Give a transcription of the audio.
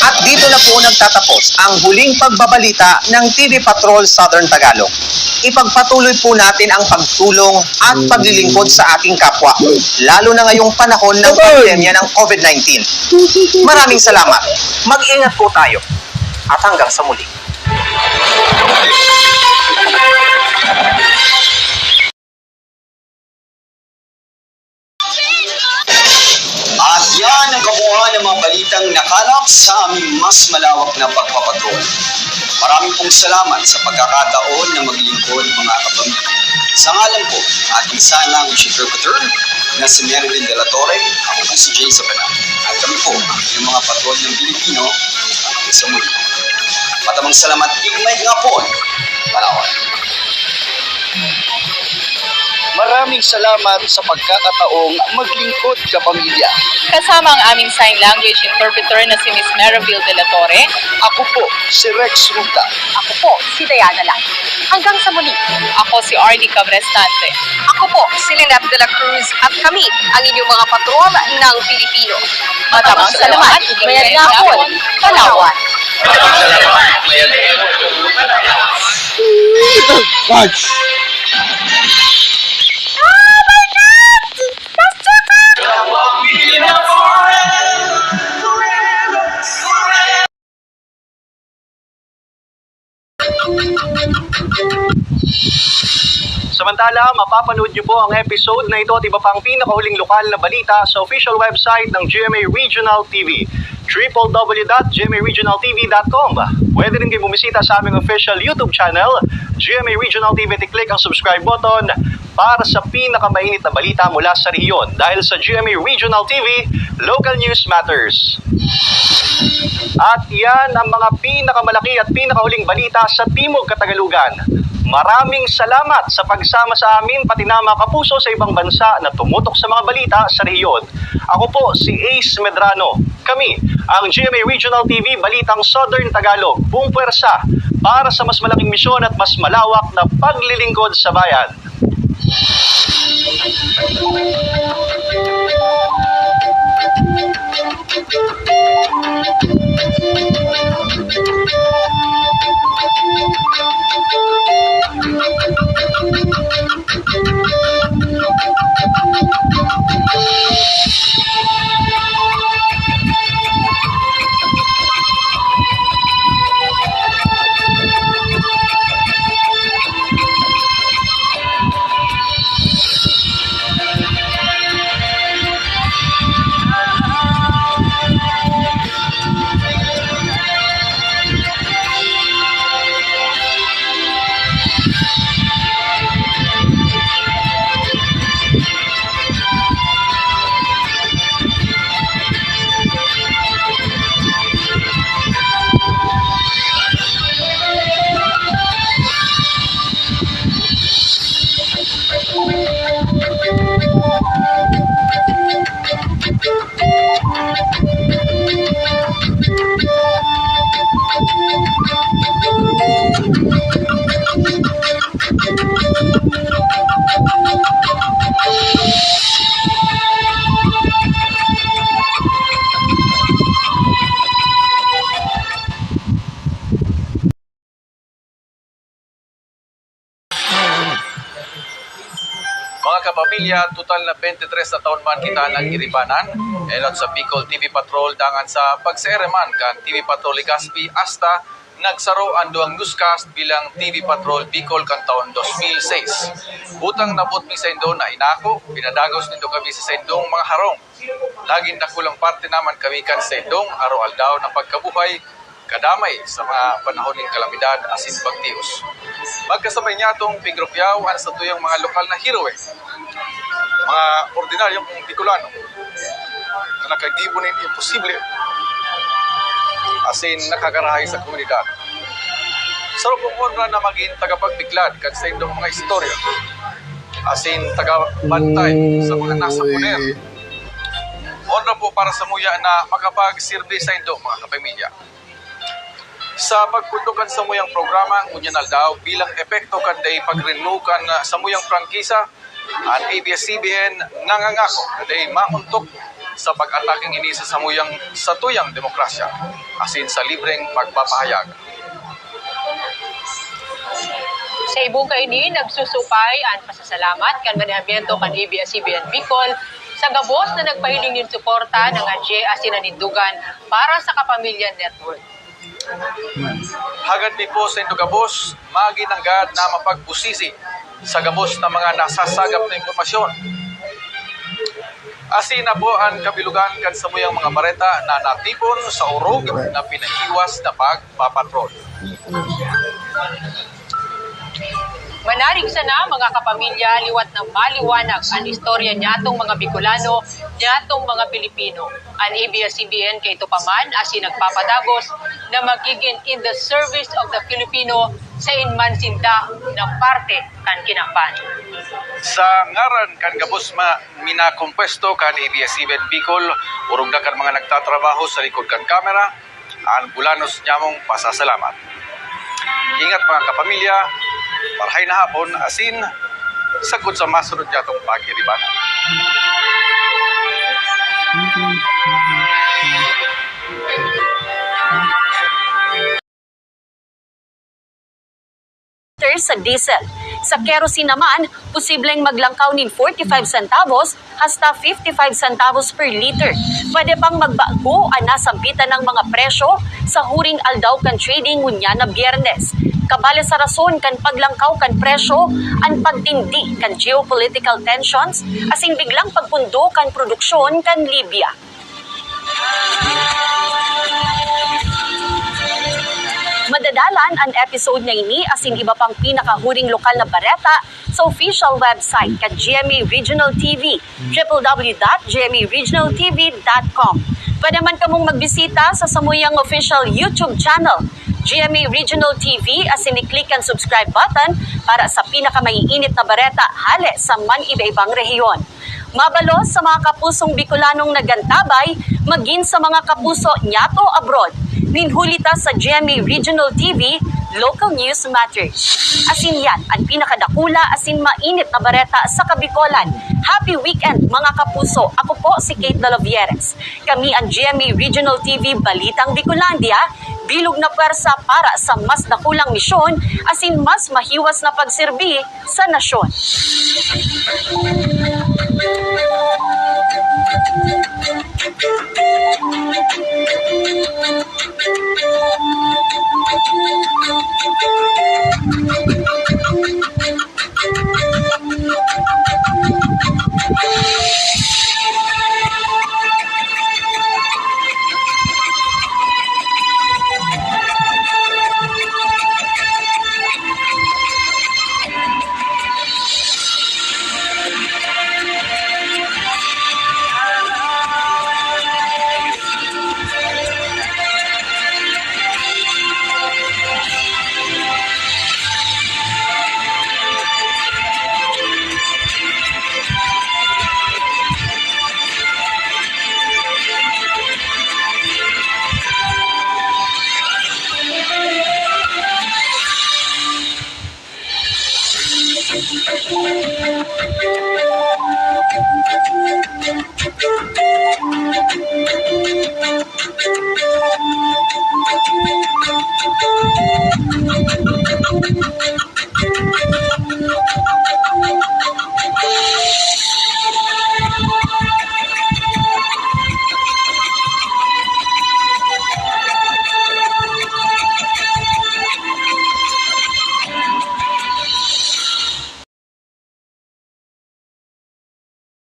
At dito na po nagtatapos ang huling pagbabalita ng TV Patrol Southern Tagalog. Ipagpatuloy po natin ang pagtulong at paglilingkod sa ating kapwa, lalo na ngayong panahon ng pandemya ng COVID-19. Maraming salamat. Mag-ingat po tayo. At hanggang sa muli. At yan ang kabuuan ng mga balitang nakalap sa aming mas malawak na pagpapatrol. Maraming pong salamat sa pagkakataon na maglingkod mga kapamilya. Sa ngalan po, ating sanang interpreter na si Mervin De La Torre, ako po si Jay Sabanan. At kami po, yung mga patrol ng Pilipino, sa muli. Matamang salamat, igmay nga po, Palawan. Maraming salamat sa pagkakataong maglingkod ka pamilya. Kasama ang aming sign language interpreter na si Miss Merville De La Torre. Ako po, si Rex Ruta. Ako po, si Diana Lang. Hanggang sa muli. Ako si RD Cabrestante. Ako po, si Lynette De La Cruz. At kami, ang inyong mga patrol ng Pilipino. Matamang salamat. Mayad nga po, Palawan. Maraming salamat, Mayad. Watch! Samantala, mapapanood niyo po ang episode na ito at iba pang pinakahuling lokal na balita sa official website ng GMA Regional TV, www.gmaregionaltv.com. Pwede rin kayo bumisita sa aming official YouTube channel, GMA Regional TV, at i-click ang subscribe button para sa pinakamainit na balita mula sa rehiyon. Dahil sa GMA Regional TV, local news matters. At yan ang mga pinakamalaki at pinakahuling balita sa Timog Katagalugan. Maraming salamat sa pagsama sa amin pati na mga kapuso sa ibang bansa na tumutok sa mga balita sa rehiyon. Ako po si Ace Medrano. Kami ang GMA Regional TV Balitang Southern Tagalog. Buong puwersa para sa mas malaking misyon at mas malawak na paglilingkod sa bayan. Mga kapamilya, total na 23 na taon man kita ng iribanan. Elot sa Bicol TV Patrol dangan sa pagsereman kan TV Patrol Legazpi hasta nagsaro ang duang newscast bilang TV Patrol Bicol kan taon 2006. Butang nabot mi sa Indo na inako, pinadagos nito kami sa Indong mga harong. Laging nakulang parte naman kami kan sa Indong, araw daw ng pagkabuhay, kadamay sa mga panahon ng kalamidad asin pagtios. Magkasabay niya itong Pigropyaw sa tuyong mga lokal na hero mga ordinaryong Bicolano na nakagibo ng imposible asin nakakarahay sa komunidad. Sarap po honra na maging tagapagbiglad kan sa indong mga istorya asin tagabantay sa mga nasa poder. Honra po para sa muya na makapag-sirbe sa indong mga kapamilya. Sa pagpundukan sa muyang programa, ngunyan daw bilang epekto kanday pagrenukan sa muyang prangkisa, ang ABS-CBN nangangako kanday mauntok sa pag-ataking ini sa tuyang demokrasya, asin sa libreng pagpapahayag. Sa ibong kaini, nagsusupay ang pasasalamat kan manahamiento kan ABS-CBN Bicol sa gabos na nagpahiling ng suporta ng ADJE asin nanindugan para sa Kapamilya Network. Hagad ni po sa Indugabos, maginanggad na mapagbusisi sa gabos na mga nasasagap na impormasyon. Asin na po ang kabilugan kan sa muyang mga bareta na natipon sa urog na pinahiwas na pagpapatrol. Manarig sana mga kapamilya liwat ng maliwanag ang istorya niyatong mga Bicolano, niyatong mga Pilipino. Ang ABS-CBN kay Tupaman asin nagpapadagos na magiging in the service of the Filipino sa inmansinda ng parte kan kinakpan. Sa ngaran kan gabos minakompuesto kan ABS-CBN Bicol, urog na kan mga nagtatrabaho sa likod kan kamera, ang bulanos nyamong pasasalamat. Ingat mga kapamilya, marhay na hapon, asin, sagod sa masunod yatong pagkiribanan. Sa diesel. Sa kerosene naman, posibleng maglangkaw nin 45 centavos hasta 55 centavos per liter. Pwede pang magbago ang nasampitan ng mga presyo sa huring aldaw kan trading ngunya na Biyernes. Kabala sa rason kan paglangkaw kan presyo, ang pagtindi kan geopolitical tensions, asing biglang pagpundo kan produksyon kan Libya. Madadalan ang episode na ini asin iba pang pinakahuring lokal na bareta sa official website kan GMA Regional TV, www.gmaregionaltv.com. Pwede man kamong magbisita sa samuyang official YouTube channel, GMA Regional TV, asin i-click ang subscribe button para sa pinakamaiinit na bareta hale sa man iba-ibang rehiyon. Mabalo sa mga kapusong Bicolanong nagantabay, maging sa mga kapuso nyato abroad. Ninhulita sa GMA Regional TV, Local News Matters. Asin yan, ang pinakadakula asin mainit na bareta sa Kabikolan. Happy weekend mga kapuso. Ako po si Kate Dalavieres. Kami ang GMA Regional TV Balitang Bicolandia, bilog na pwersa para sa mas dakulang misyon asin mas mahiwas na pagserbi sa nasyon.